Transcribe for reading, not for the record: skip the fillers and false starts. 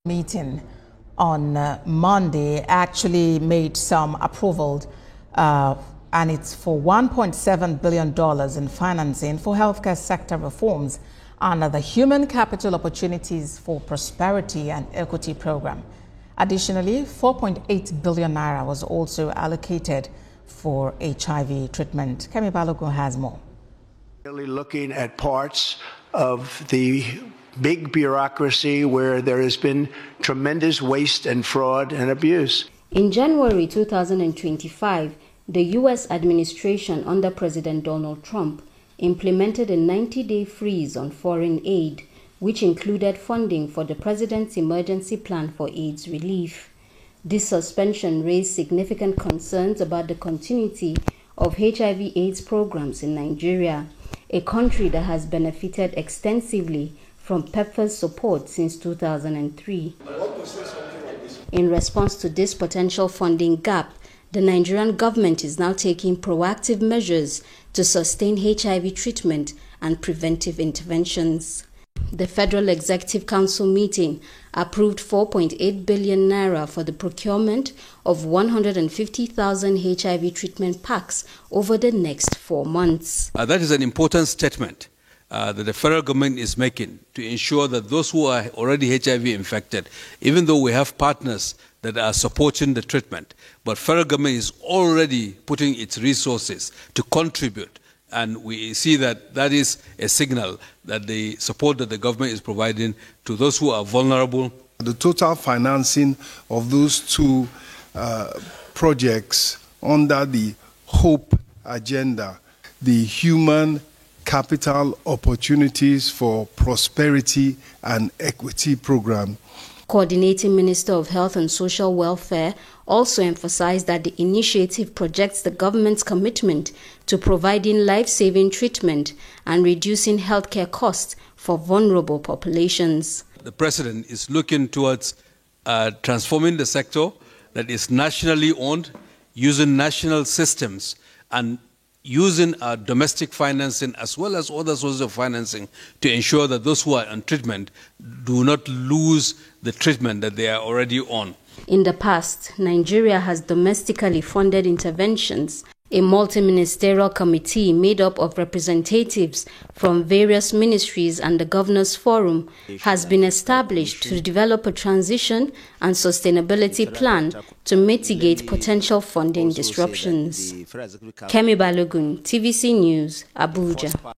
Meeting on Monday actually made some approval, and it's for $1.7 billion in financing for healthcare sector reforms under the Human Capital Opportunities for Prosperity and Equity program. Additionally, 4.8 billion naira was also allocated for HIV treatment. Kemi Balogun has more. Really looking at parts of the big bureaucracy where there has been tremendous waste and fraud and abuse. In January 2025, the U.S. administration under President Donald Trump implemented a 90-day freeze on foreign aid, which included funding for the president's emergency plan for AIDS relief. This suspension raised significant concerns about the continuity of HIV/AIDS programs in Nigeria, a country that has benefited extensively from PEPFAR's support since 2003. In response to this potential funding gap, the Nigerian government is now taking proactive measures to sustain HIV treatment and preventive interventions. The Federal Executive Council meeting approved 4.8 billion naira for the procurement of 150,000 HIV treatment packs over the next 4 months. That is an important statement that the federal government is making to ensure that those who are already HIV infected, even though we have partners that are supporting the treatment, but federal government is already putting its resources to contribute. And we see that that is a signal that the support that the government is providing to those who are vulnerable. The total financing of those two projects under the HOPE agenda, the Human Capital Opportunities for Prosperity and Equity program. Coordinating Minister of Health and Social Welfare also emphasized that the initiative projects the government's commitment to providing life-saving treatment and reducing healthcare costs for vulnerable populations. The President is looking towards transforming the sector that is nationally owned, using national systems and using domestic financing as well as other sources of financing to ensure that those who are on treatment do not lose the treatment that they are already on. In the past, Nigeria has domestically funded interventions. A multi-ministerial committee made up of representatives from various ministries and the Governors Forum has been established to develop a transition and sustainability plan to mitigate potential funding disruptions. Kemi Balogun, TVC News, Abuja.